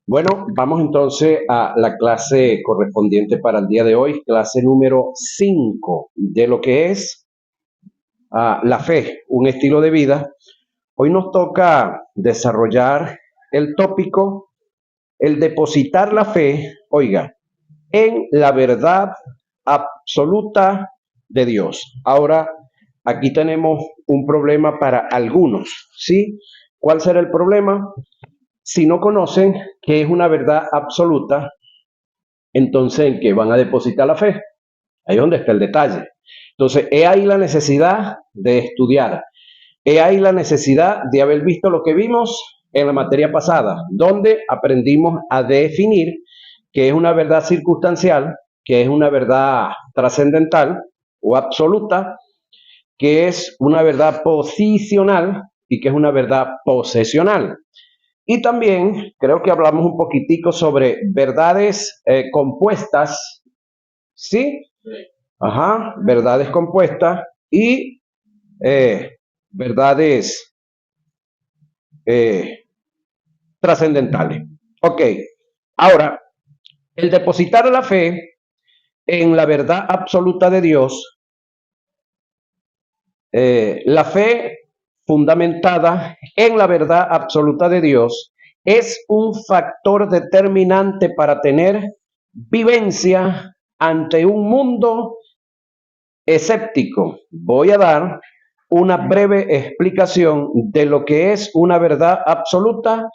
Bueno, vamos entonces a la clase correspondiente para el día de hoy, clase número 5 de lo que es la fe, un estilo de vida. Hoy nos toca desarrollar el tópico, el depositar la fe, oiga, en la verdad absoluta de Dios. Ahora, aquí tenemos un problema para algunos, ¿sí? ¿Cuál será el problema? Si no conocen qué es una verdad absoluta, entonces ¿en qué van a depositar la fe? Ahí es donde está el detalle. Entonces, he ahí la necesidad de estudiar. He ahí la necesidad de haber visto lo que vimos en la materia pasada, donde aprendimos a definir qué es una verdad circunstancial, qué es una verdad trascendental o absoluta, qué es una verdad posicional y qué es una verdad posesional. Y también creo que hablamos un poquitico sobre verdades compuestas, ¿sí? Ajá, verdades compuestas y verdades eh, trascendentales. Ok, ahora, el depositar la fe en la verdad absoluta de Dios, la fe fundamentada en la verdad absoluta de Dios, es un factor determinante para tener vivencia ante un mundo escéptico. Voy a dar una breve explicación de lo que es una verdad absoluta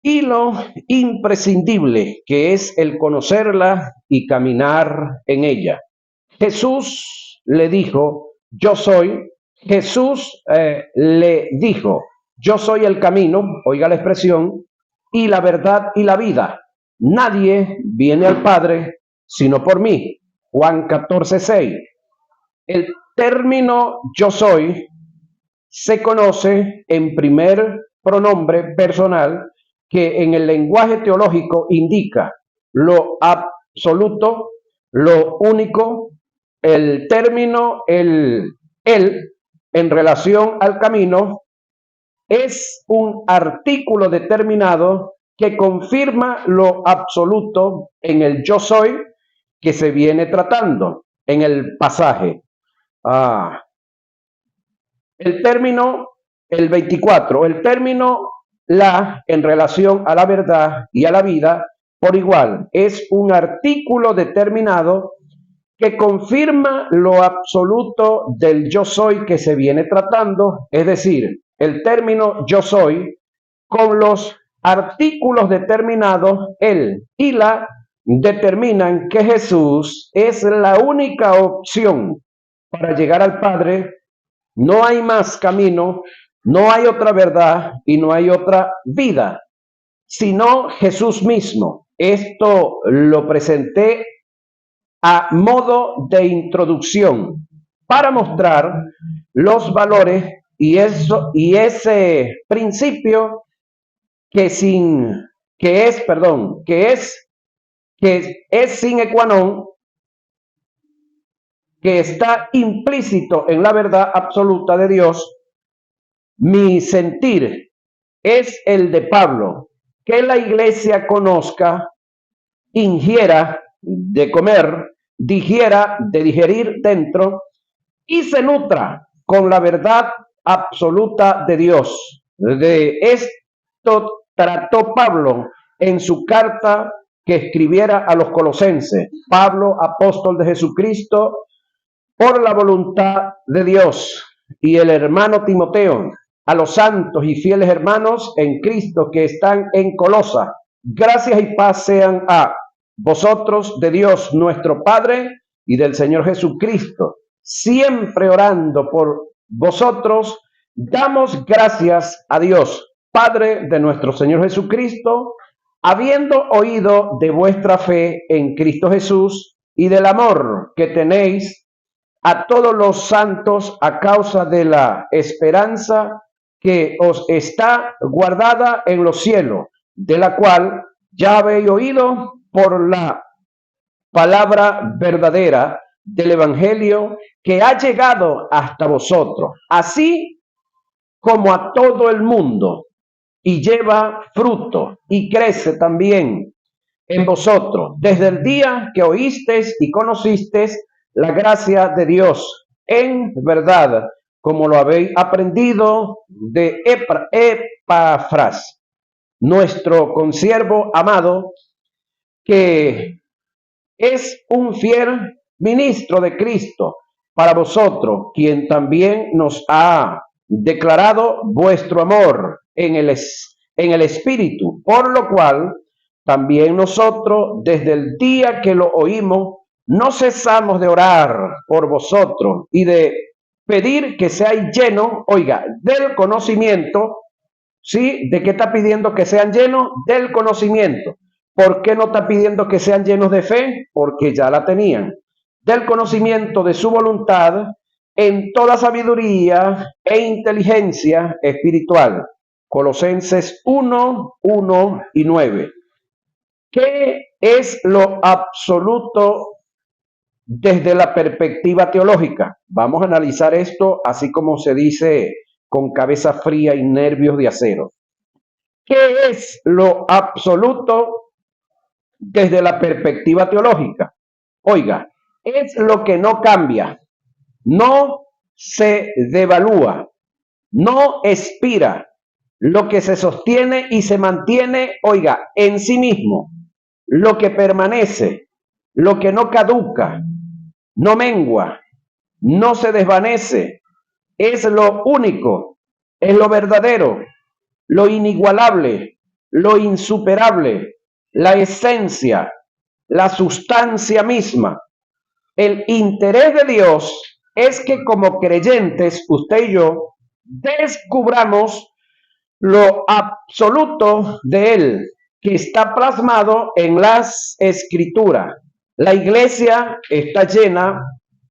y lo imprescindible que es el conocerla y caminar en ella. Jesús le dijo, yo soy, Jesús le dijo, yo soy el camino, oiga la expresión, y la verdad y la vida. Nadie viene al Padre sino por mí. Juan 14:6. El término yo soy se conoce en primer pronombre personal que en el lenguaje teológico indica lo absoluto, lo único, el término, el en relación al camino es un artículo determinado que confirma lo absoluto en el yo soy que se viene tratando en el pasaje. Ah, el término, el 24, el término la en relación a la verdad y a la vida por igual es un artículo determinado que confirma lo absoluto del yo soy que se viene tratando, es decir, el término yo soy con los artículos determinados el y la determinan que Jesús es la única opción para llegar al Padre. No hay más camino, no hay otra verdad y no hay otra vida, sino Jesús mismo. Esto lo presenté a modo de introducción para mostrar los valores y eso y ese principio que sin que es, perdón, que es sine qua non, que está implícito en la verdad absoluta de Dios. Mi sentir es el de Pablo, que la iglesia conozca, ingiera de comer, digiera de digerir dentro y se nutra con la verdad absoluta de Dios. De esto trató Pablo en su carta que escribiera a los colosenses. Pablo, apóstol de Jesucristo, por la voluntad de Dios, y el hermano Timoteo, a los santos y fieles hermanos en Cristo que están en Colosa. Gracias y paz sean a vosotros de Dios nuestro Padre y del Señor Jesucristo. Siempre orando por vosotros, damos gracias a Dios, Padre de nuestro Señor Jesucristo, habiendo oído de vuestra fe en Cristo Jesús y del amor que tenéis a todos los santos a causa de la esperanza que os está guardada en los cielos, de la cual ya habéis oído por la palabra verdadera del Evangelio que ha llegado hasta vosotros, así como a todo el mundo. y lleva fruto y crece también en vosotros, desde el día que oísteis y conocisteis la gracia de Dios, en verdad, como lo habéis aprendido de Epafras, nuestro consiervo amado, que es un fiel ministro de Cristo para vosotros, quien también nos ha declarado vuestro amor en el Espíritu, por lo cual también nosotros, desde el día que lo oímos, no cesamos de orar por vosotros y de pedir que seáis llenos, oiga, del conocimiento. ¿Sí? ¿De qué está pidiendo que sean llenos? Del conocimiento. ¿Por qué no está pidiendo que sean llenos de fe? Porque ya la tenían. Del conocimiento de su voluntad en toda sabiduría e inteligencia espiritual. Colosenses 1, 1 y 9. ¿Qué es lo absoluto desde la perspectiva teológica? Vamos a analizar esto así como se dice, con cabeza fría y nervios de acero. ¿Qué es lo absoluto desde la perspectiva teológica? Oiga, es lo que no cambia, no se devalúa, no expira, lo que se sostiene y se mantiene, oiga, en sí mismo, lo que permanece, lo que no caduca, no mengua, no se desvanece, es lo único, es lo verdadero, lo inigualable, lo insuperable, la esencia, la sustancia misma. El interés de Dios es que como creyentes, usted y yo, descubramos lo absoluto de Él, que está plasmado en las Escrituras. La iglesia está llena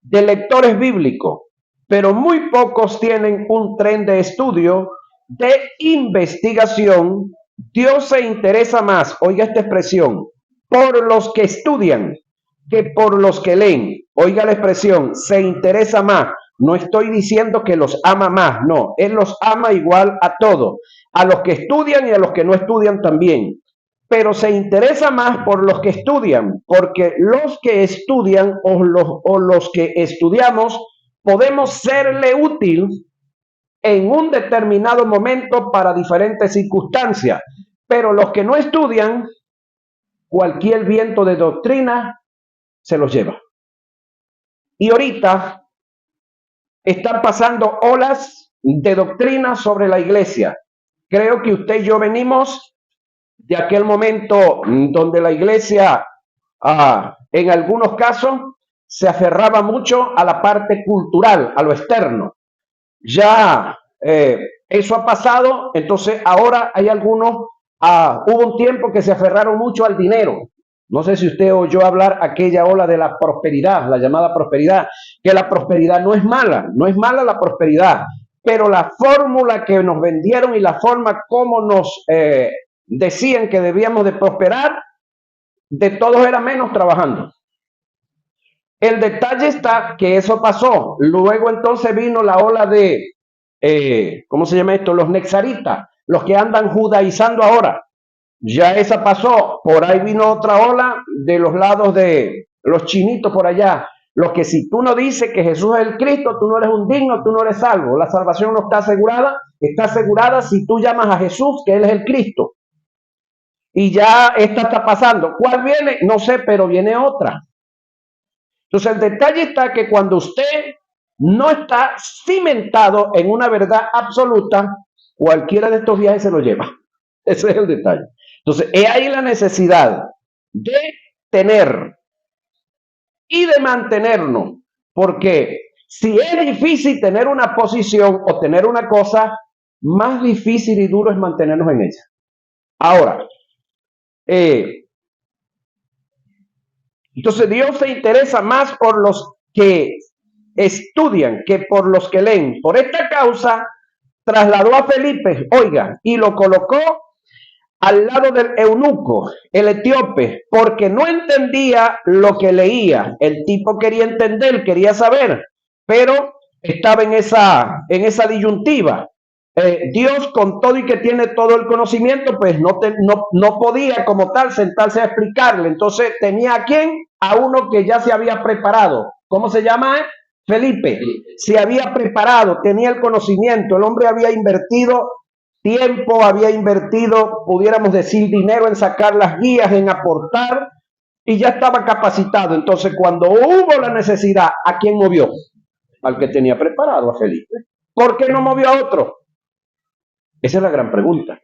de lectores bíblicos, pero muy pocos tienen un tren de estudio, de investigación. Dios se interesa más, oiga esta expresión, por los que estudian que por los que leen. Oiga la expresión, se interesa más. No estoy diciendo que los ama más, no, Él los ama igual a todos, a los que estudian y a los que no estudian también. Pero se interesa más por los que estudian, porque los que estudian o los que estudiamos podemos serle útil en un determinado momento para diferentes circunstancias. Pero los que no estudian, cualquier viento de doctrina se los lleva. Y ahorita están pasando olas de doctrina sobre la iglesia. Creo que usted y yo venimos de aquel momento donde la iglesia, en algunos casos, se aferraba mucho a la parte cultural, a lo externo. Ya eso ha pasado, entonces ahora hay algunos, hubo un tiempo que se aferraron mucho al dinero. No sé si usted oyó hablar aquella ola de la prosperidad, la llamada prosperidad, que la prosperidad no es mala, no es mala la prosperidad, pero la fórmula que nos vendieron y la forma como nos decían que debíamos de prosperar, de todos era menos trabajando. El detalle está que eso pasó. Luego entonces vino la ola de, ¿cómo se llama esto? Los nexaritas, los que andan judaizando ahora. Ya esa pasó. Por ahí vino otra ola de los lados de los chinitos por allá. Los que si tú no dices que Jesús es el Cristo, tú no eres un digno, tú no eres salvo. La salvación no está asegurada si tú llamas a Jesús, que Él es el Cristo. Y ya esta está pasando. ¿Cuál viene? No sé, pero viene otra. Entonces el detalle está que cuando usted no está cimentado en una verdad absoluta, cualquiera de estos viajes se lo lleva. Ese es el detalle. Entonces, es ahí la necesidad de tener y de mantenernos, porque si es difícil tener una posición o tener una cosa, más difícil y duro es mantenernos en ella. Ahora, entonces Dios se interesa más por los que estudian que por los que leen. Por esta causa, trasladó a Felipe, oiga, y lo colocó al lado del eunuco, el etíope, porque no entendía lo que leía. El tipo quería entender, quería saber, pero estaba en esa disyuntiva. Dios, con todo y que tiene todo el conocimiento, pues no podía como tal sentarse a explicarle. Entonces tenía a quién, a uno que ya se había preparado. ¿Cómo se llama? Felipe. Se había preparado, tenía el conocimiento. El hombre había invertido tiempo, había invertido, pudiéramos decir, dinero en sacar las guías, en aportar, y ya estaba capacitado. Entonces, cuando hubo la necesidad, ¿a quién movió? Al que tenía preparado, a Felipe. ¿Por qué no movió a otro? Esa es la gran pregunta.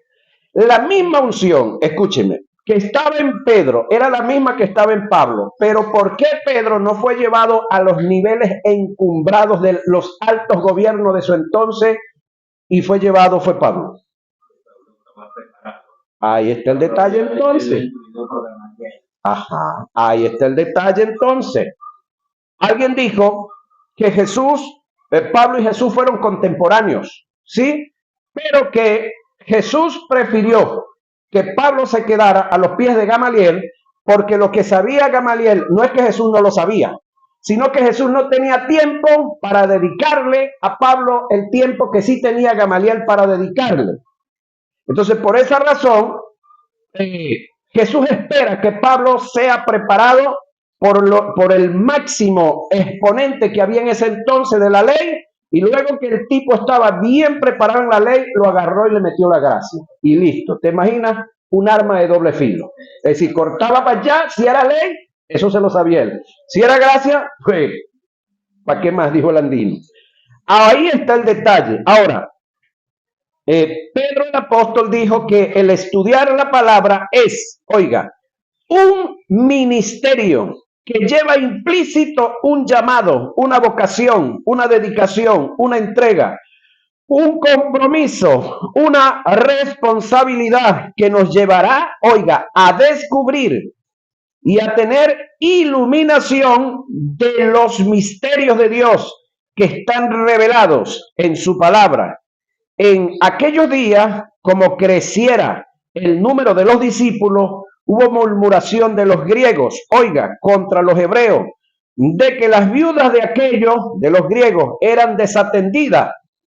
La misma unción, escúcheme, que estaba en Pedro, era la misma que estaba en Pablo, pero ¿por qué Pedro no fue llevado a los niveles encumbrados de los altos gobiernos de su entonces y fue Pablo? Ahí está el detalle entonces. Ajá, ahí está el detalle entonces. Alguien dijo que Pablo y Jesús fueron contemporáneos, ¿sí? Pero que Jesús prefirió que Pablo se quedara a los pies de Gamaliel, porque lo que sabía Gamaliel no es que Jesús no lo sabía, sino que Jesús no tenía tiempo para dedicarle a Pablo el tiempo que sí tenía Gamaliel para dedicarle. Entonces, por esa razón, Jesús espera que Pablo sea preparado por el máximo exponente que había en ese entonces de la ley, y luego que el tipo estaba bien preparado en la ley, lo agarró y le metió la gracia. Y listo. ¿Te imaginas? Un arma de doble filo. Es decir, cortaba para allá, si era ley, eso se lo sabía él. Si era gracia, pues, ¿para qué más? Dijo el andino. Ahí está el detalle. Ahora, Pedro el apóstol dijo que el estudiar la palabra es, oiga, un ministerio que lleva implícito un llamado, una vocación, una dedicación, una entrega, un compromiso, una responsabilidad que nos llevará, oiga, a descubrir y a tener iluminación de los misterios de Dios que están revelados en su palabra. En aquellos días, como creciera el número de los discípulos, hubo murmuración de los griegos, oiga, contra los hebreos, de que las viudas de aquellos, de los griegos, eran desatendidas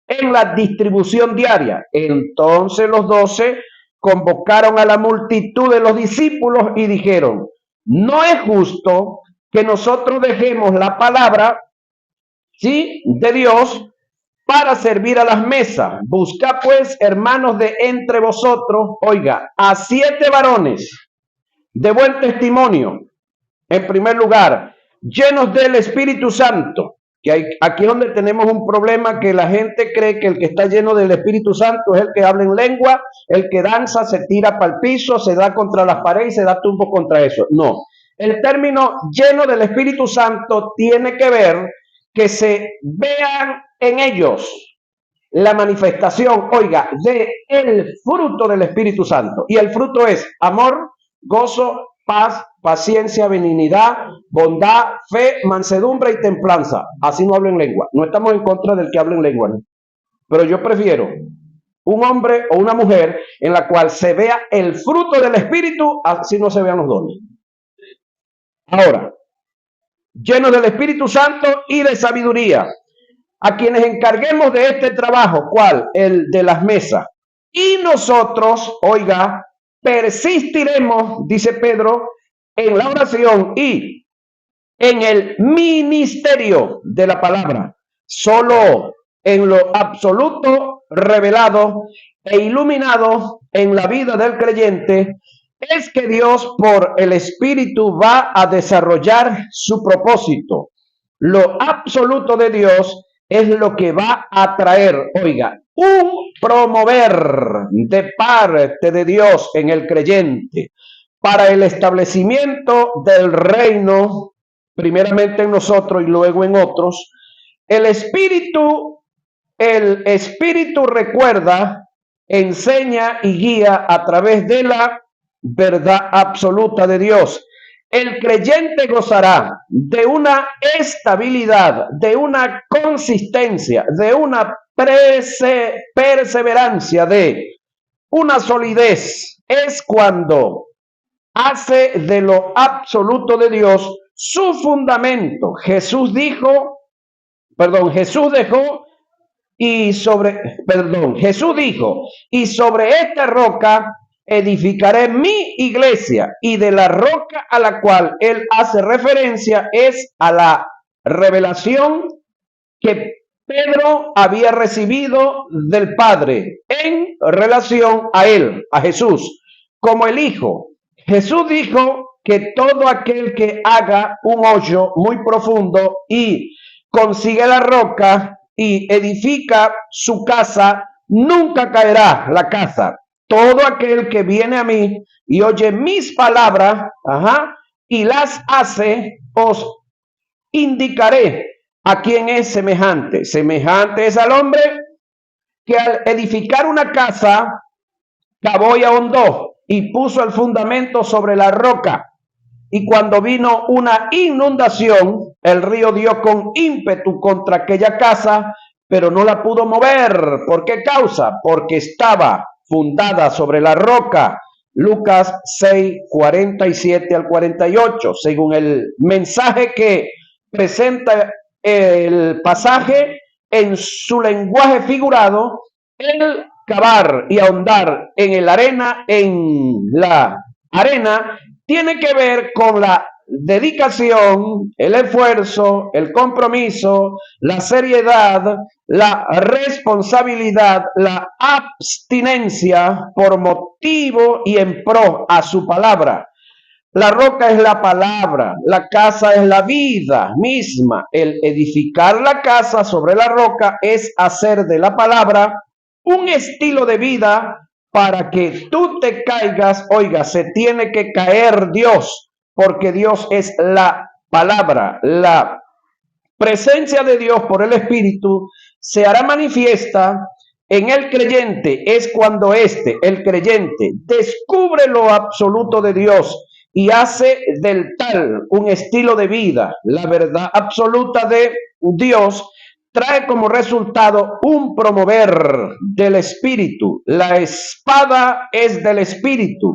en la distribución diaria. Entonces los 12 convocaron a la multitud de los discípulos y dijeron: no es justo que nosotros dejemos la palabra, ¿sí?, de Dios para servir a las mesas. Busca pues, hermanos, de entre vosotros, oiga, a 7 varones de buen testimonio, en primer lugar, llenos del Espíritu Santo, que aquí es donde tenemos un problema, que la gente cree que el que está lleno del Espíritu Santo es el que habla en lengua, el que danza, se tira para el piso, se da contra las paredes y se da tumbo contra eso. No, el término lleno del Espíritu Santo tiene que ver que se vean en ellos la manifestación, oiga, de el fruto del Espíritu Santo. Y el fruto es amor, gozo, paz, paciencia, benignidad, bondad, fe, mansedumbre y templanza. Así no hablo en lengua. No estamos en contra del que habla en lengua, ¿no? Pero yo prefiero un hombre o una mujer en la cual se vea el fruto del Espíritu, así no se vean los dones. Ahora, llenos del Espíritu Santo y de sabiduría, a quienes encarguemos de este trabajo, ¿cuál? El de las mesas. Y nosotros, oiga, persistiremos, dice Pedro, en la oración y en el ministerio de la palabra, solo en lo absoluto revelado e iluminado en la vida del creyente, es que Dios por el Espíritu va a desarrollar su propósito. Lo absoluto de Dios es lo que va a traer, oiga, un promover de parte de Dios en el creyente para el establecimiento del reino, primeramente en nosotros y luego en otros. El Espíritu recuerda, enseña y guía a través de la verdad absoluta de Dios. El creyente gozará de una estabilidad, de una consistencia, de una perseverancia, de una solidez. Es cuando hace de lo absoluto de Dios su fundamento. Jesús dejó Jesús dijo, y sobre esta roca edificaré mi iglesia, y de la roca a la cual él hace referencia es a la revelación que Pedro había recibido del Padre en relación a él, a Jesús, como el Hijo. Jesús dijo que todo aquel que haga un hoyo muy profundo y consigue la roca y edifica su casa, nunca caerá la casa. Todo aquel que viene a mí y oye mis palabras, y las hace, os indicaré a quién es semejante. Semejante es al hombre que al edificar una casa cavó y ahondó y puso el fundamento sobre la roca. Y cuando vino una inundación, el río dio con ímpetu contra aquella casa, pero no la pudo mover. ¿Por qué causa? Porque estaba fundada sobre la roca. Lucas 6, 47 al 48, según el mensaje que presenta el pasaje en su lenguaje figurado, el cavar y ahondar en la arena, tiene que ver con la dedicación, el esfuerzo, el compromiso, la seriedad, la responsabilidad, la abstinencia por motivo y en pro a su palabra. La roca es la palabra, la casa es la vida misma. El edificar la casa sobre la roca es hacer de la palabra un estilo de vida para que tú te caigas. Oiga, se tiene que caer Dios, porque Dios es la palabra. La presencia de Dios por el Espíritu se hará manifiesta en el creyente. Es cuando el creyente, descubre lo absoluto de Dios y hace del tal un estilo de vida. La verdad absoluta de Dios trae como resultado un promover del Espíritu. La espada es del Espíritu.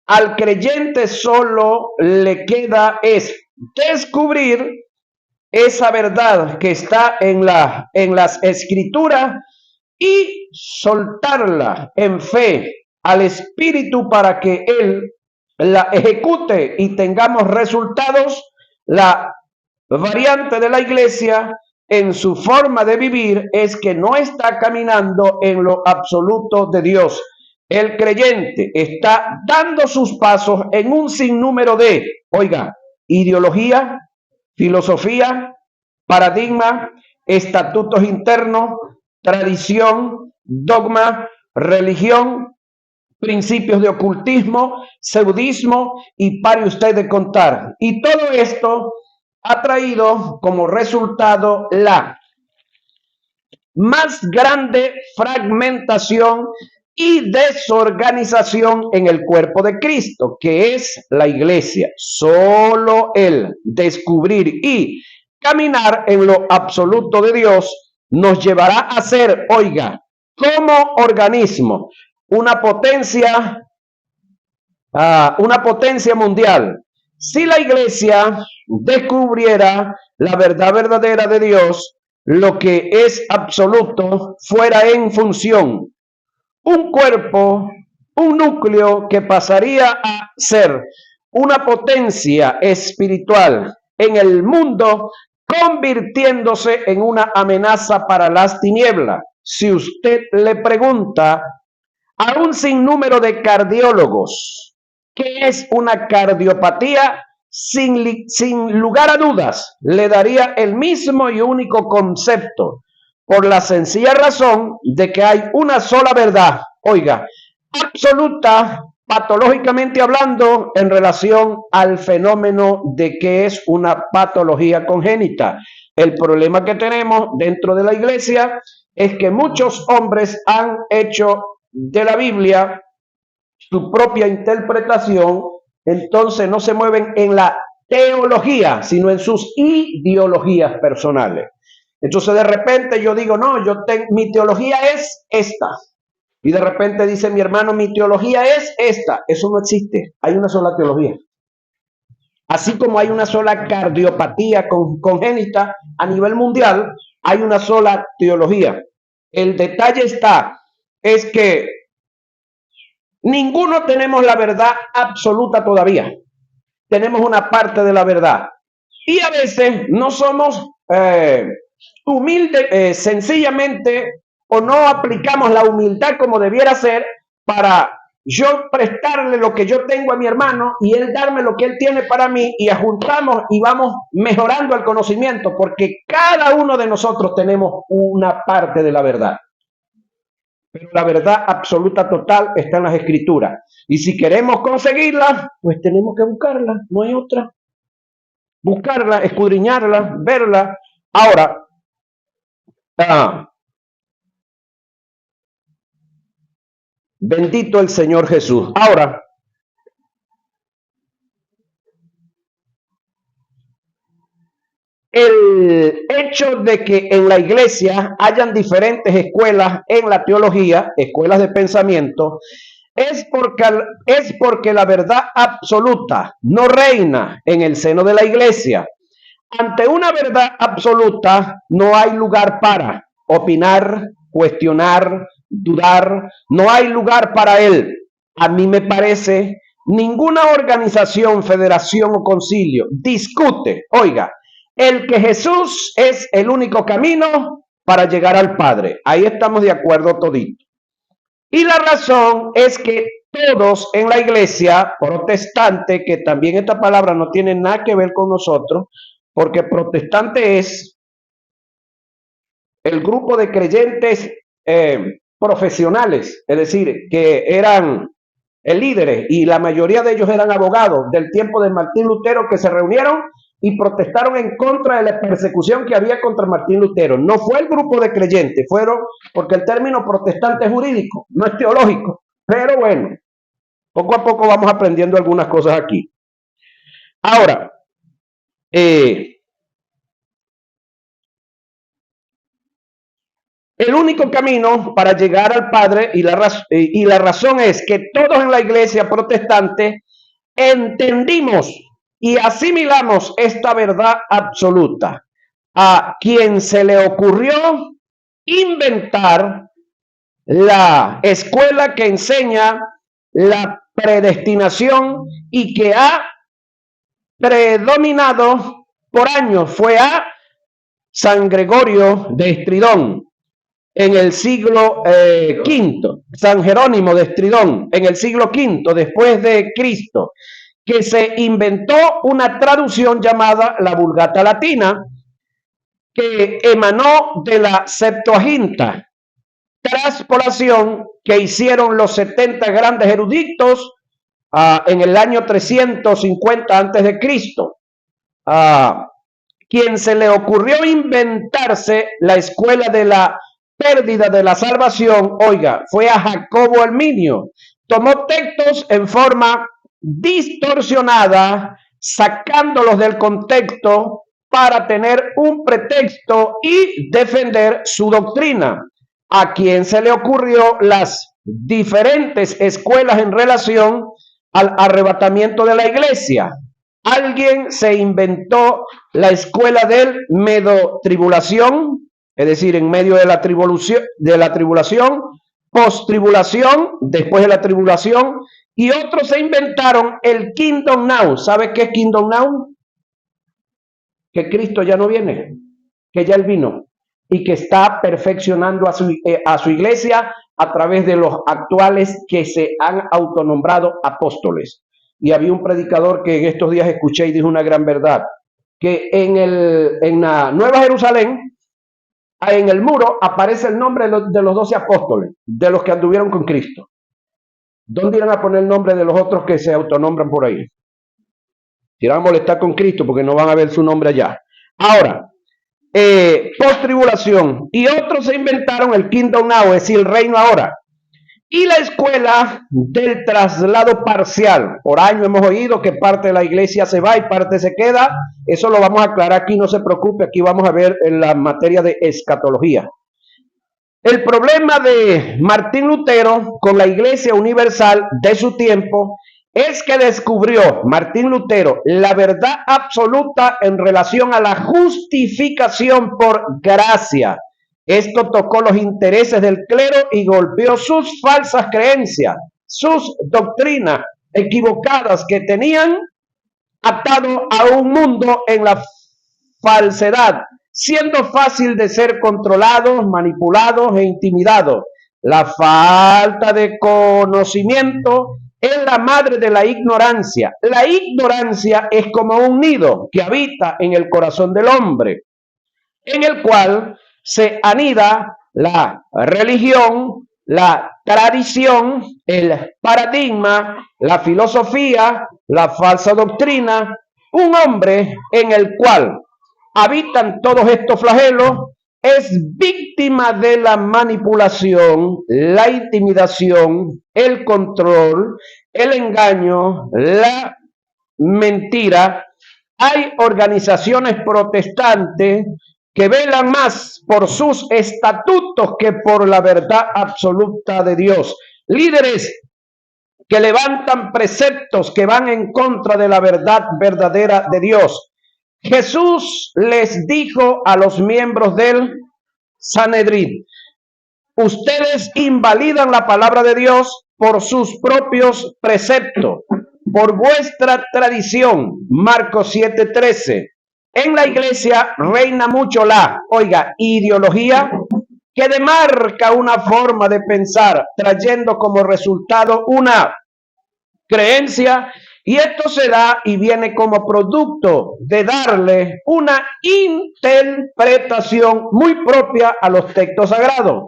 Al creyente solo le queda es descubrir esa verdad que está en las escrituras y soltarla en fe al Espíritu para que Él la ejecute y tengamos resultados. La variante de la iglesia en su forma de vivir es que no está caminando en lo absoluto de Dios. El creyente está dando sus pasos en un sinnúmero de, ideología, filosofía, paradigma, estatutos internos, tradición, dogma, religión, principios de ocultismo, pseudismo y pare usted de contar. Y todo esto ha traído como resultado la más grande fragmentación y desorganización en el cuerpo de Cristo, que es la iglesia. Solo el descubrir y caminar en lo absoluto de Dios nos llevará a ser, como organismo, una potencia mundial. Si la iglesia descubriera la verdad verdadera de Dios, lo que es absoluto fuera en función un cuerpo, un núcleo que pasaría a ser una potencia espiritual en el mundo, convirtiéndose en una amenaza para las tinieblas. Si usted le pregunta a un sinnúmero de cardiólogos qué es una cardiopatía, sin lugar a dudas, le daría el mismo y único concepto, por la sencilla razón de que hay una sola verdad, absoluta, patológicamente hablando, en relación al fenómeno de que es una patología congénita. El problema que tenemos dentro de la iglesia es que muchos hombres han hecho de la Biblia su propia interpretación, entonces no se mueven en la teología, sino en sus ideologías personales. Entonces de repente yo digo, no, mi teología es esta. Y de repente dice mi hermano, mi teología es esta. Eso no existe, hay una sola teología. Así como hay una sola cardiopatía congénita a nivel mundial, hay una sola teología. El detalle es que ninguno tenemos la verdad absoluta todavía. Tenemos una parte de la verdad. Y a veces no somos humildes, sencillamente, o no aplicamos la humildad como debiera ser para yo prestarle lo que yo tengo a mi hermano y él darme lo que él tiene para mí, y juntamos y vamos mejorando el conocimiento, porque cada uno de nosotros tenemos una parte de la verdad. Pero la verdad absoluta total está en las Escrituras. Y si queremos conseguirla, pues tenemos que buscarla, no hay otra. Buscarla, escudriñarla, verla. Ahora, bendito el Señor Jesús. Ahora, el hecho de que en la iglesia hayan diferentes escuelas en la teología, escuelas de pensamiento, es porque la verdad absoluta no reina en el seno de la iglesia. Ante una verdad absoluta no hay lugar para opinar, cuestionar, dudar, no hay lugar para él. A mí me parece, ninguna organización, federación o concilio discute, oiga, el que Jesús es el único camino para llegar al Padre. Ahí estamos de acuerdo todito. Y la razón es que todos en la iglesia protestante, que también esta palabra no tiene nada que ver con nosotros, porque protestante es el grupo de creyentes profesionales, es decir, que eran líderes, y la mayoría de ellos eran abogados del tiempo de Martín Lutero, que se reunieron y protestaron en contra de la persecución que había contra Martín Lutero. No fue el grupo de creyentes, fueron, porque el término protestante es jurídico, no es teológico, pero bueno, poco a poco vamos aprendiendo algunas cosas aquí. Ahora, el único camino para llegar al Padre, y la razón es que todos en la iglesia protestante entendimos y asimilamos esta verdad absoluta. A quien se le ocurrió inventar la escuela que enseña la predestinación y que ha predominado por años fue a San Gregorio de Estridón en el siglo V, San Jerónimo de Estridón en el siglo V después de Cristo, que se inventó una traducción llamada la Vulgata Latina, que emanó de la Septuaginta, traspolación que hicieron los 70 grandes eruditos en el año 350 antes de Cristo. Quien se le ocurrió inventarse la escuela de la pérdida de la salvación, oiga, fue a Jacobo Arminio. Tomó textos en forma distorsionada, sacándolos del contexto para tener un pretexto y defender su doctrina. A quien se le ocurrió las diferentes escuelas en relación al arrebatamiento de la iglesia. Alguien se inventó la escuela del medo-tribulación, es decir, en medio de la tribulación, post-tribulación, después de la tribulación, y otros se inventaron el Kingdom Now. ¿Sabe qué es Kingdom Now? Que Cristo ya no viene, que ya Él vino y que está perfeccionando a su iglesia a través de los actuales que se han autonombrado apóstoles. Y había un predicador que en estos días escuché y dijo una gran verdad, que en la Nueva Jerusalén, en el muro, aparece el nombre de los 12 apóstoles, de los que anduvieron con Cristo. ¿Dónde irán a poner el nombre de los otros que se autonombran por ahí? Irán a molestar con Cristo porque no van a ver su nombre allá. Ahora, post-tribulación, y otros se inventaron el Kingdom Now, es decir, el reino ahora. Y la escuela del traslado parcial. Por año hemos oído que parte de la iglesia se va y parte se queda. Eso lo vamos a aclarar aquí, no se preocupe, aquí vamos a ver en la materia de escatología. El problema de Martín Lutero con la iglesia universal de su tiempo es que descubrió Martín Lutero la verdad absoluta en relación a la justificación por gracia Esto tocó los intereses del clero y golpeó sus falsas creencias, sus doctrinas equivocadas que tenían atado a un mundo en la falsedad, siendo fácil de ser controlados, manipulados e intimidados. La falta de conocimiento es la madre de la ignorancia. La ignorancia es como un nido que habita en el corazón del hombre, en el cual se anida la religión, la tradición, el paradigma, la filosofía, la falsa doctrina, un hombre en el cual habitan todos estos flagelos es víctima de la manipulación, la intimidación, el control, el engaño, la mentira. Hay organizaciones protestantes que velan más por sus estatutos que por la verdad absoluta de Dios. Líderes que levantan preceptos que van en contra de la verdad verdadera de Dios. Jesús les dijo a los miembros del Sanedrín: ustedes invalidan la palabra de Dios por sus propios preceptos, por vuestra tradición. Marcos 7:13. En la iglesia reina mucho la, ideología que demarca una forma de pensar, trayendo como resultado una creencia, y esto se da y viene como producto de darle una interpretación muy propia a los textos sagrados.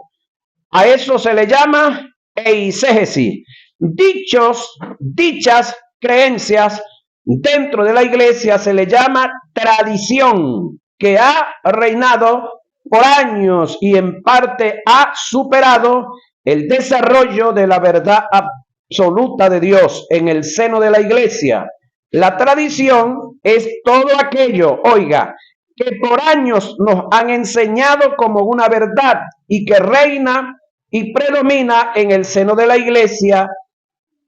A eso se le llama eisegesis. Dichas creencias dentro de la iglesia se le llama tradición, que ha reinado por años y en parte ha superado el desarrollo de la verdad absoluta de Dios en el seno de la iglesia. La tradición es todo aquello, que por años nos han enseñado como una verdad y que reina y predomina en el seno de la iglesia,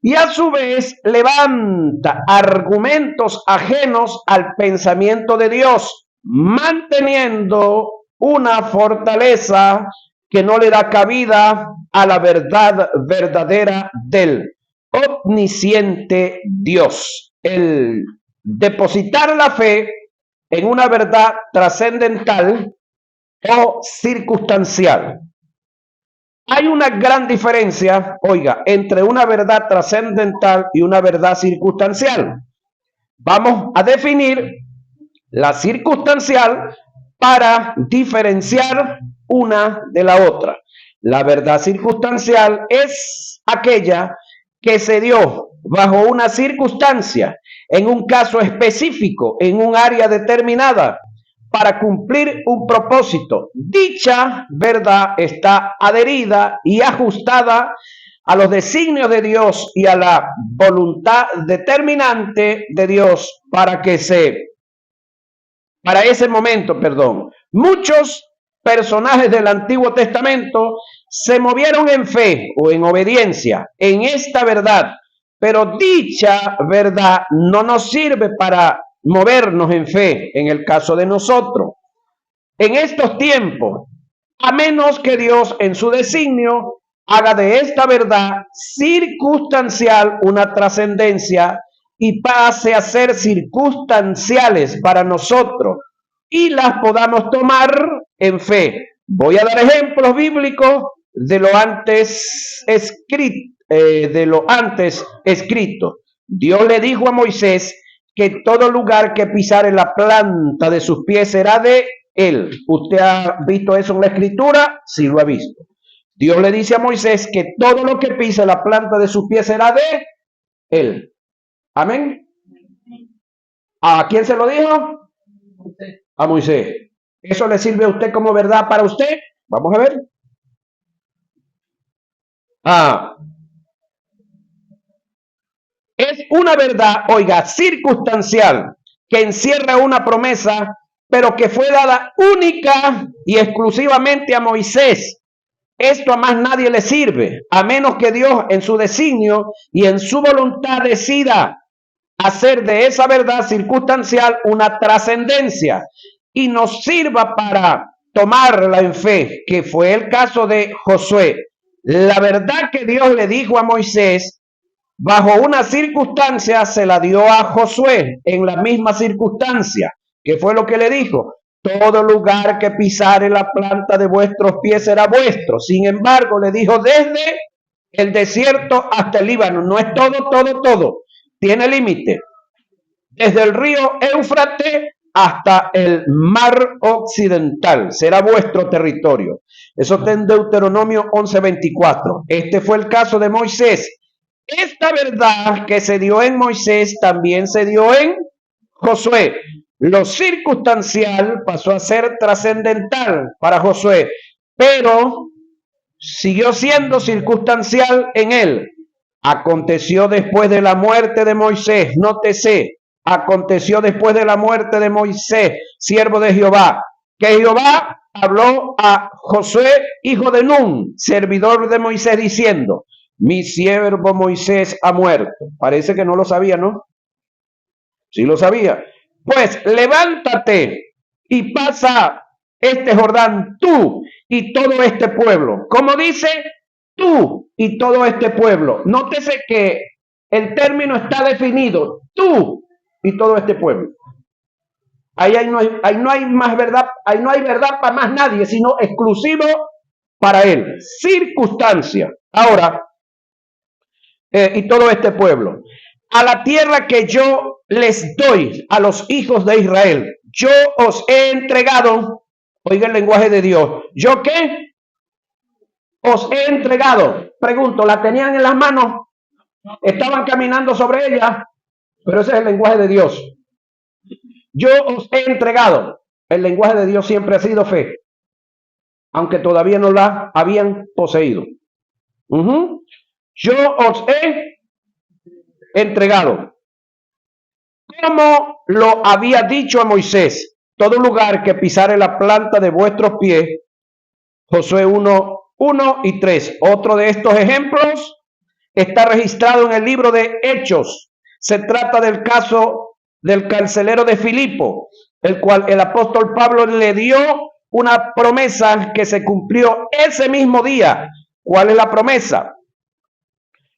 y a su vez levanta argumentos ajenos al pensamiento de Dios, manteniendo una fortaleza que no le da cabida a la verdad verdadera del omnisciente Dios. El depositar la fe en una verdad trascendental o circunstancial. Hay una gran diferencia, entre una verdad trascendental y una verdad circunstancial. Vamos a definir la circunstancial para diferenciar una de la otra. La verdad circunstancial es aquella que se dio bajo una circunstancia, en un caso específico, en un área determinada, para cumplir un propósito. Dicha verdad está adherida y ajustada a los designios de Dios y a la voluntad determinante de Dios para ese momento. Muchos personajes del Antiguo Testamento se movieron en fe o en obediencia en esta verdad, pero dicha verdad no nos sirve para movernos en fe en el caso de nosotros. En estos tiempos, a menos que Dios en su designio haga de esta verdad circunstancial una trascendencia y pase a ser circunstanciales para nosotros y las podamos tomar en fe. Voy a dar ejemplos bíblicos de lo antes escrito. Dios le dijo a Moisés que todo lugar que pisare la planta de sus pies será de él. ¿Usted ha visto eso en la escritura? Sí, lo ha visto. Dios le dice a Moisés que todo lo que pise la planta de sus pies será de él. Amén. ¿A quién se lo dijo? A Moisés. ¿Eso le sirve a usted como verdad para usted? Vamos a ver. Es una verdad, circunstancial, que encierra una promesa, pero que fue dada única y exclusivamente a Moisés. Esto a más nadie le sirve, a menos que Dios en su designio y en su voluntad decida hacer de esa verdad circunstancial una trascendencia y nos sirva para tomarla en fe, que fue el caso de Josué, la verdad que Dios le dijo a Moisés, bajo una circunstancia se la dio a Josué en la misma circunstancia. ¿Qué fue lo que le dijo? Todo lugar que pisare la planta de vuestros pies será vuestro. Sin embargo, le dijo desde el desierto hasta el Líbano. No es todo. Tiene límite. Desde el río Éufrates hasta el mar occidental. Será vuestro territorio. Eso está en Deuteronomio 11:24. Este fue el caso de Moisés. Esta verdad que se dio en Moisés también se dio en Josué. Lo circunstancial pasó a ser trascendental para Josué, pero siguió siendo circunstancial en él. Aconteció después de la muerte de Moisés, nótese, aconteció después de la muerte de Moisés, siervo de Jehová, que Jehová habló a Josué, hijo de Nun, servidor de Moisés, diciendo, mi siervo Moisés ha muerto. Parece que no lo sabía, ¿no? Sí lo sabía. Pues levántate y pasa este Jordán, tú y todo este pueblo. Como dice, tú y todo este pueblo. Nótese que el término está definido, tú y todo este pueblo. Ahí no hay más verdad, ahí no hay verdad para más nadie, sino exclusivo para él. Circunstancia. Ahora, y todo este pueblo, a la tierra que yo les doy a los hijos de Israel, yo os he entregado, oiga el lenguaje de Dios, ¿yo qué? Os he entregado. Pregunto, ¿la tenían en las manos? ¿Estaban caminando sobre ella? Pero ese es el lenguaje de Dios. Yo os he entregado. El lenguaje de Dios siempre ha sido fe, aunque todavía no la habían poseído. Yo os he entregado. Como lo había dicho a Moisés, todo lugar que pisare la planta de vuestros pies, Josué 1:1 y 3. Otro de estos ejemplos está registrado en el libro de Hechos. Se trata del caso del carcelero de Filipo, el cual el apóstol Pablo le dio una promesa que se cumplió ese mismo día. ¿Cuál es la promesa?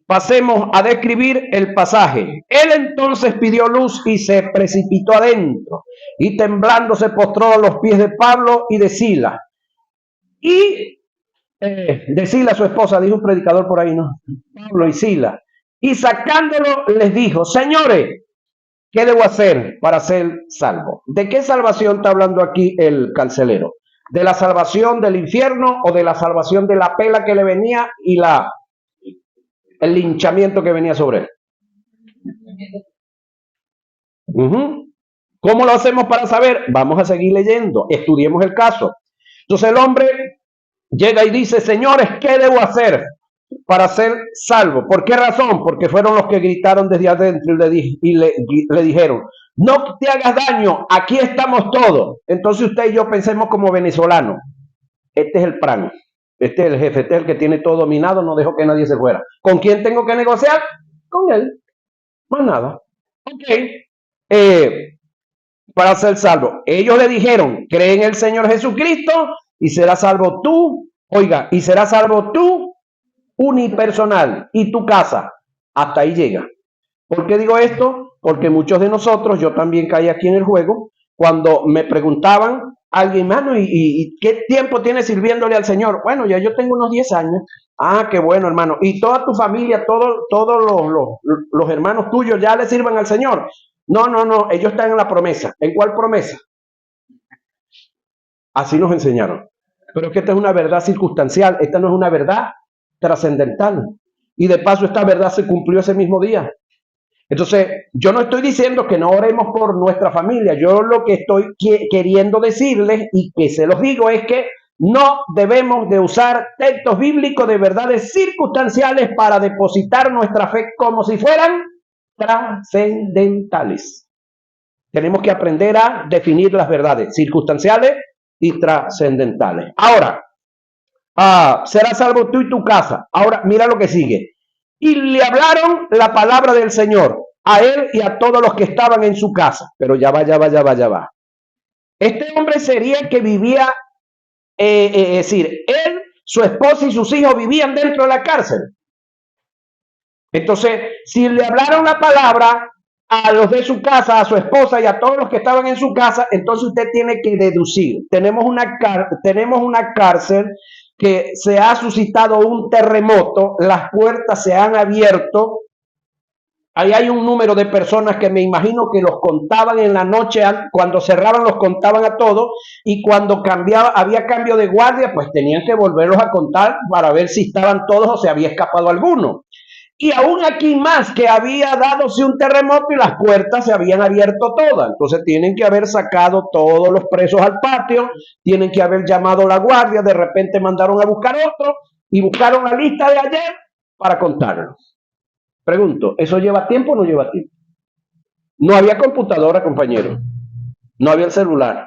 Pasemos a describir el pasaje. Él entonces pidió luz y se precipitó adentro, y temblando se postró a los pies de Pablo y de Sila. Y de Sila, su esposa, dijo un predicador por ahí, ¿no? Pablo y Sila. Y sacándolo les dijo, señores, ¿qué debo hacer para ser salvo? ¿De qué salvación está hablando aquí el carcelero? ¿De la salvación del infierno o de la salvación de la pela que le venía y el linchamiento que venía sobre él? ¿Cómo lo hacemos para saber? Vamos a seguir leyendo, estudiemos el caso. Entonces el hombre llega y dice, señores, ¿qué debo hacer para ser salvo? ¿Por qué razón? Porque fueron los que gritaron desde adentro y le dijeron, no te hagas daño, aquí estamos todos. Entonces usted y yo pensemos como venezolanos, este es el prano. Este es el jefe, este es el que tiene todo dominado, no dejo que nadie se fuera. ¿Con quién tengo que negociar? Con él. Más nada. Ok. Para ser salvo. Ellos le dijeron, cree en el Señor Jesucristo y serás salvo tú. Oiga, y serás salvo tú unipersonal y tu casa. Hasta ahí llega. ¿Por qué digo esto? Porque muchos de nosotros, yo también caí aquí en el juego, cuando me preguntaban, alguien, hermano, ¿y qué tiempo tienes sirviéndole al Señor? Bueno, ya yo tengo unos 10 años. Ah, qué bueno, hermano. ¿Y toda tu familia, todos los hermanos tuyos ya le sirven al Señor? No, ellos están en la promesa. ¿En cuál promesa? Así nos enseñaron. Pero es que esta es una verdad circunstancial, esta no es una verdad trascendental. Y de paso esta verdad se cumplió ese mismo día. Entonces, yo no estoy diciendo que no oremos por nuestra familia. Yo lo que estoy queriendo decirles y que se los digo es que no debemos de usar textos bíblicos de verdades circunstanciales para depositar nuestra fe como si fueran trascendentales. Tenemos que aprender a definir las verdades circunstanciales y trascendentales. Ahora, serás salvo tú y tu casa. Ahora, mira lo que sigue. Y le hablaron la palabra del Señor a él y a todos los que estaban en su casa. Pero ya va. Este hombre sería el que vivía es decir, él, su esposa y sus hijos vivían dentro de la cárcel. Entonces, si le hablaron la palabra a los de su casa, a su esposa y a todos los que estaban en su casa, entonces usted tiene que deducir. Tenemos una cárcel que se ha suscitado un terremoto, las puertas se han abierto. Ahí hay un número de personas que me imagino que los contaban en la noche, cuando cerraban los contaban a todos, y cuando había cambio de guardia, pues tenían que volverlos a contar para ver si estaban todos o se había escapado alguno. Y aún aquí más, que había dadose un terremoto y las puertas se habían abierto todas. Entonces tienen que haber sacado todos los presos al patio, tienen que haber llamado a la guardia, de repente mandaron a buscar otro y buscaron la lista de ayer para contarlo. Pregunto, ¿eso lleva tiempo o no lleva tiempo? No había computadora, compañero. No había el celular.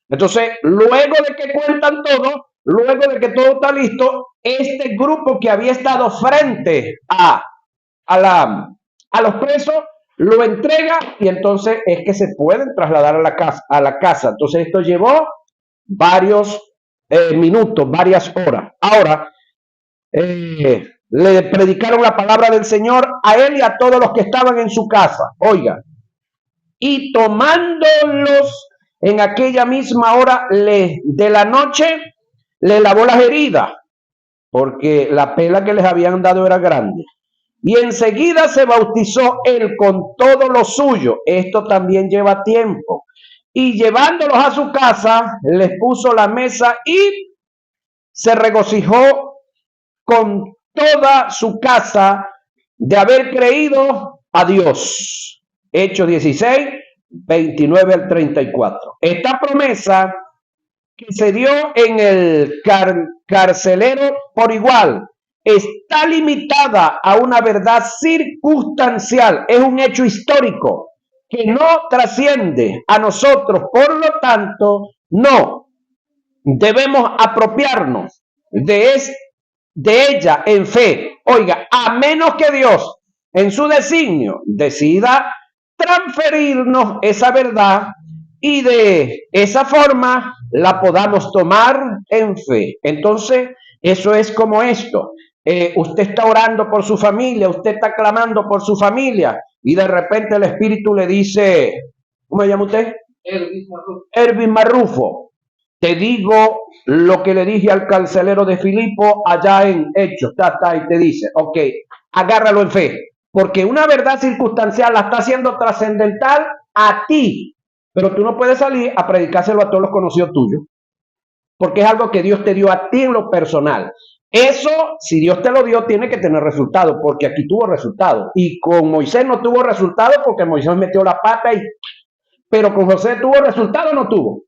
Entonces, luego de que cuentan todo, luego de que todo está listo, este grupo que había estado frente a los presos, lo entrega y entonces es que se pueden trasladar a la casa. Entonces, esto llevó varios minutos, varias horas. Ahora, le predicaron la palabra del Señor a él y a todos los que estaban en su casa. Oiga, y tomándolos en aquella misma hora de la noche, le lavó las heridas, porque la pela que les habían dado era grande. Y enseguida se bautizó él con todo lo suyo. Esto también lleva tiempo. Y llevándolos a su casa, les puso la mesa y se regocijó con toda su casa de haber creído a Dios. Hechos 16, 29 al 34. Esta promesa que se dio en el carcelero por igual está limitada a una verdad circunstancial, es un hecho histórico que no trasciende a nosotros, por lo tanto, no debemos apropiarnos de ella en fe. Oiga, a menos que Dios en su designio decida transferirnos esa verdad y de esa forma la podamos tomar en fe. Entonces, eso es como esto. Usted está orando por su familia, usted está clamando por su familia y de repente el Espíritu le dice, ¿cómo se llama usted? Erwin Marrufo. Te digo lo que le dije al carcelero de Filipo allá en Hechos, y te dice, ok, agárralo en fe, porque una verdad circunstancial la está haciendo trascendental a ti, pero tú no puedes salir a predicárselo a todos los conocidos tuyos, porque es algo que Dios te dio a ti en lo personal. Eso, si Dios te lo dio, tiene que tener resultado, porque aquí tuvo resultado. Y con Moisés no tuvo resultado porque Moisés metió la pata, pero con José tuvo resultado o no tuvo.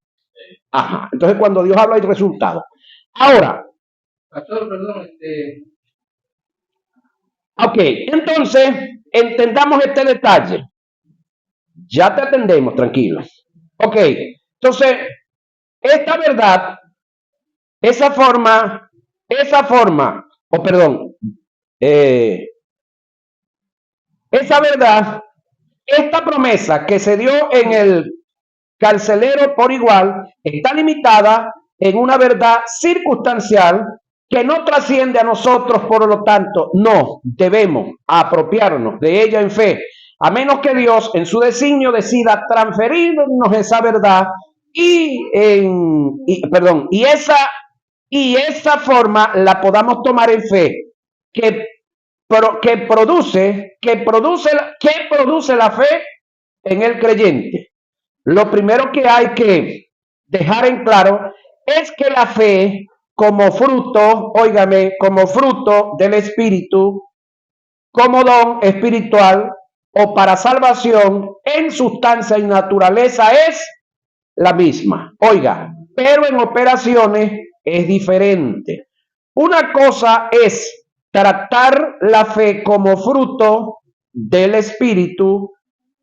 Ajá. Entonces, cuando Dios habla, hay resultado. Ahora, pastor, perdón, ok, entonces, entendamos este detalle. Ya te atendemos, tranquilo. Ok, entonces, esta verdad, esa forma, esa verdad, esta promesa que se dio en el carcelero por igual, está limitada en una verdad circunstancial que no trasciende a nosotros, por lo tanto, no debemos apropiarnos de ella en fe, a menos que Dios en su designio decida transferirnos esa verdad y esa forma la podamos tomar en fe, que produce la fe en el creyente. Lo primero que hay que dejar en claro es que la fe, como fruto, óigame, como fruto del Espíritu, como don espiritual o para salvación, en sustancia y naturaleza es la misma. Oiga, pero en operaciones es diferente. Una cosa es tratar la fe como fruto del Espíritu,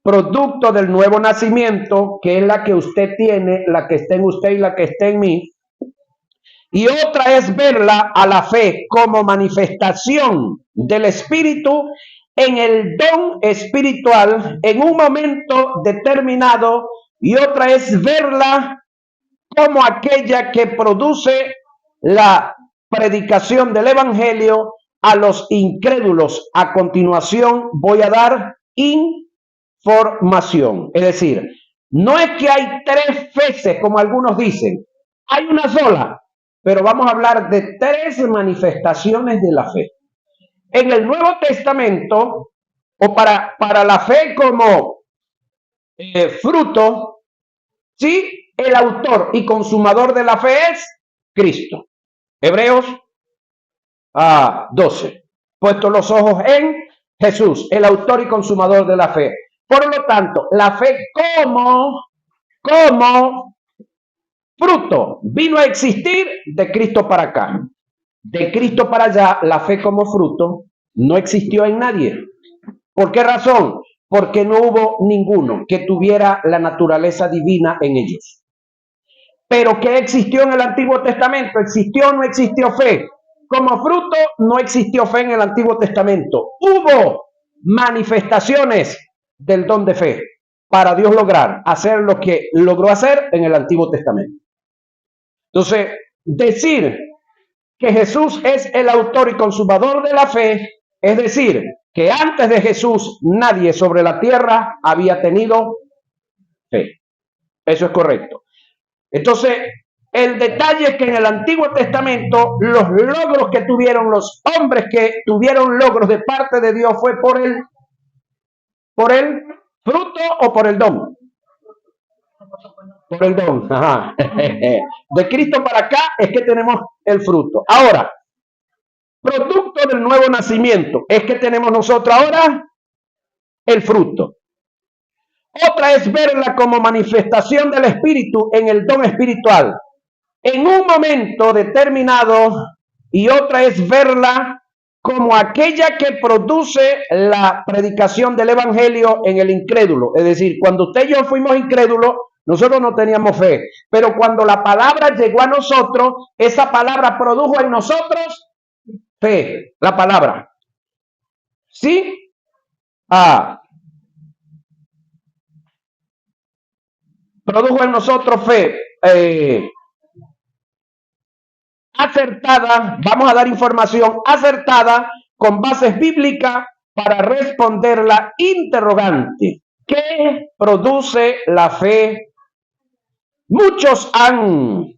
producto del nuevo nacimiento, que es la que usted tiene, la que está en usted y la que está en mí. Y otra es verla a la fe como manifestación del Espíritu en el don espiritual en un momento determinado. Y otra es verla como aquella que produce la predicación del evangelio a los incrédulos. A continuación voy a dar información. Es decir, no es que hay tres feces, como algunos dicen, hay una sola, pero vamos a hablar de tres manifestaciones de la fe. En el Nuevo Testamento, o para la fe como fruto, sí, el autor y consumador de la fe es Cristo. Hebreos 12. Puesto los ojos en Jesús, el autor y consumador de la fe. Por lo tanto, la fe como fruto vino a existir de Cristo para acá. De Cristo para allá, la fe como fruto no existió en nadie. ¿Por qué razón? Porque no hubo ninguno que tuviera la naturaleza divina en ellos. Pero ¿qué existió en el Antiguo Testamento? ¿Existió o no existió fe? Como fruto no existió fe en el Antiguo Testamento. Hubo manifestaciones del don de fe para Dios lograr hacer lo que logró hacer en el Antiguo Testamento. Entonces, decir que Jesús es el autor y consumador de la fe, es decir, que antes de Jesús nadie sobre la tierra había tenido fe. Eso es correcto. Entonces, el detalle es que en el Antiguo Testamento los logros que tuvieron los hombres que tuvieron logros de parte de Dios fue por el fruto o por el don. Por el don. Ajá. De Cristo para acá es que tenemos el fruto. Ahora, producto del nuevo nacimiento es que tenemos nosotros ahora el fruto. Otra es verla como manifestación del Espíritu en el don espiritual en un momento determinado, y otra es verla como aquella que produce la predicación del evangelio en el incrédulo. Es decir, cuando usted y yo fuimos incrédulos, nosotros no teníamos fe, pero cuando la palabra llegó a nosotros, esa palabra produjo en nosotros fe, la palabra. ¿Sí? Produjo en nosotros fe acertada, vamos a dar información acertada con bases bíblicas para responder la interrogante. ¿Qué produce la fe? Muchos han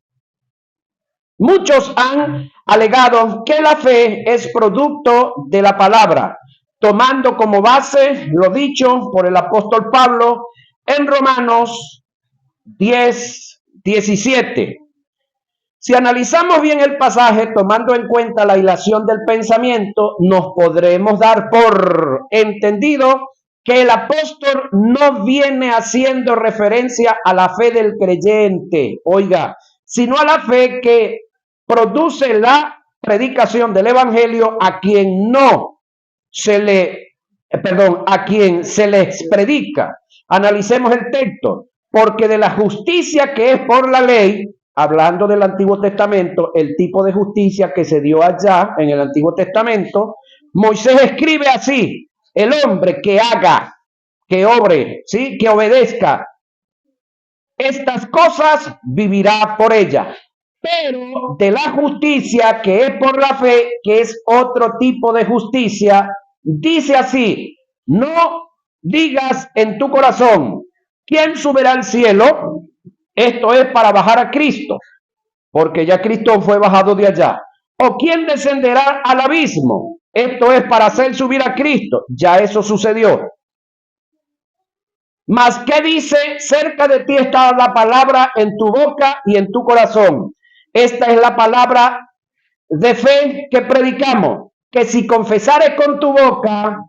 alegado que la fe es producto de la palabra, tomando como base lo dicho por el apóstol Pablo en Romanos 10:17. Si analizamos bien el pasaje, tomando en cuenta la hilación del pensamiento, nos podremos dar por entendido que el apóstol no viene haciendo referencia a la fe del creyente, oiga, sino a la fe que produce la predicación del evangelio a quien a quien se les predica. Analicemos el texto, porque de la justicia que es por la ley, hablando del Antiguo Testamento, el tipo de justicia que se dio allá en el Antiguo Testamento, Moisés escribe así: el hombre que haga, que obre, ¿sí?, que obedezca estas cosas, vivirá por ellas. Pero de la justicia que es por la fe, que es otro tipo de justicia, dice así: no digas en tu corazón, ¿quién subirá al cielo? Esto es para bajar a Cristo, porque ya Cristo fue bajado de allá. ¿O quién descenderá al abismo? Esto es para hacer subir a Cristo. Ya eso sucedió. Mas, ¿qué dice? Cerca de ti está la palabra en tu boca y en tu corazón. Esta es la palabra de fe que predicamos, que si confesares con tu boca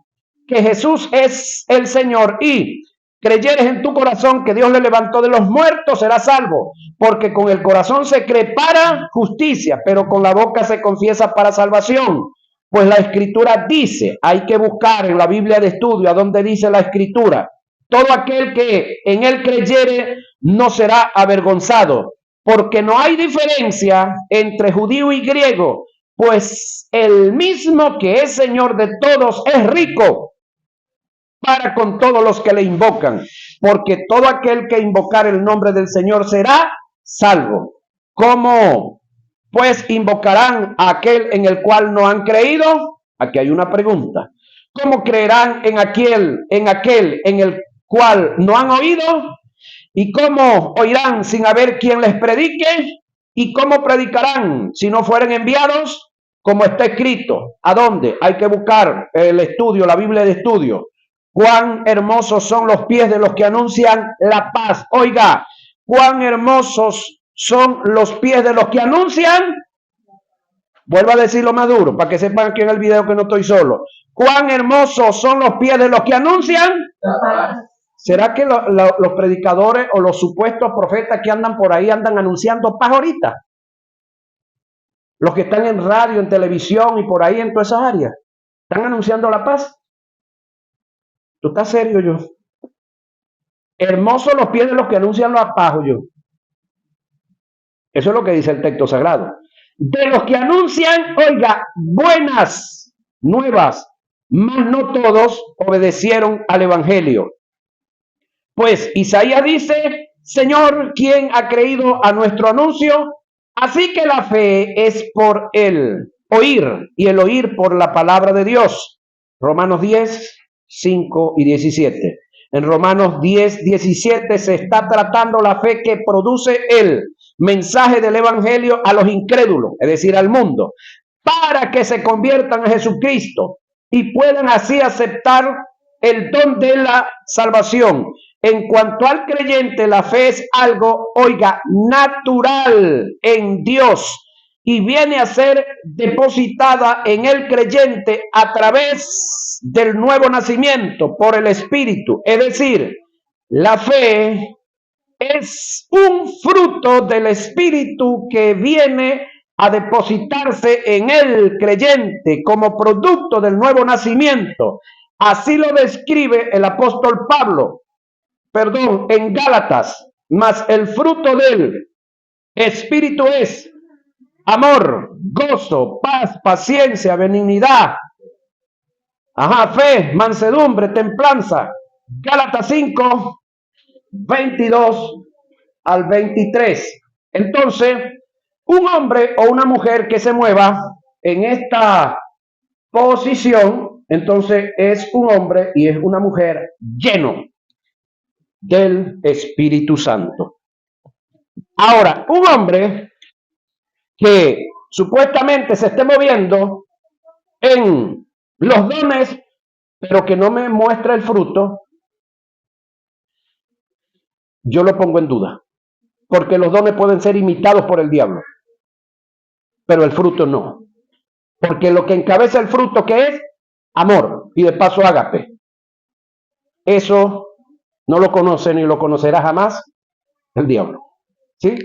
que Jesús es el Señor y creyeres en tu corazón que Dios le levantó de los muertos, serás salvo, porque con el corazón se cree para justicia, pero con la boca se confiesa para salvación. Pues la Escritura dice, hay que buscar en la Biblia de estudio a donde dice la Escritura: todo aquel que en él creyere no será avergonzado, porque no hay diferencia entre judío y griego, pues el mismo que es Señor de todos es rico para con todos los que le invocan, porque todo aquel que invocar el nombre del Señor será salvo. ¿Cómo pues invocarán a aquel en el cual no han creído? Aquí hay una pregunta. ¿Cómo creerán en aquel en el cual no han oído? ¿Y cómo oirán sin haber quien les predique? ¿Y cómo predicarán si no fueren enviados? Como está escrito. ¿A dónde? Hay que buscar el estudio, la Biblia de estudio. Cuán hermosos son los pies de los que anuncian la paz. Oiga, cuán hermosos son los pies de los que anuncian. Vuelvo a decirlo más duro para que sepan aquí en el video que no estoy solo. Cuán hermosos son los pies de los que anuncian. ¿Será que los predicadores o los supuestos profetas que andan por ahí andan anunciando paz ahorita? Los que están en radio, en televisión y por ahí en todas esas áreas. ¿Están anunciando la paz? ¿Tú estás serio, yo? Hermosos los pies de los que anuncian la paz, yo. Eso es lo que dice el texto sagrado. De los que anuncian, oiga, buenas nuevas, mas no todos obedecieron al evangelio. Pues Isaías dice, Señor, ¿quién ha creído a nuestro anuncio? Así que la fe es por el oír y el oír por la palabra de Dios. Romanos 10, 5 y 17. En Romanos 10, 17 se está tratando la fe que produce el mensaje del evangelio a los incrédulos, es decir, al mundo, para que se conviertan a Jesucristo y puedan así aceptar el don de la salvación. En cuanto al creyente, la fe es algo, oiga, natural en Dios y viene a ser depositada en el creyente a través del nuevo nacimiento por el Espíritu. Es decir, la fe es un fruto del Espíritu que viene a depositarse en el creyente como producto del nuevo nacimiento. Así lo describe el apóstol Pablo, en Gálatas. Mas el fruto del Espíritu es amor, gozo, paz, paciencia, benignidad, fe, mansedumbre, templanza. Gálatas 5, 22 al 23. Entonces, un hombre o una mujer que se mueva en esta posición, entonces es un hombre y es una mujer lleno del Espíritu Santo. Ahora, un hombre que supuestamente se esté moviendo en los dones, pero que no me muestra el fruto, yo lo pongo en duda, porque los dones pueden ser imitados por el diablo, pero el fruto no, porque lo que encabeza el fruto, que es amor y de paso ágape, eso no lo conoce ni lo conocerá jamás el diablo, ¿sí?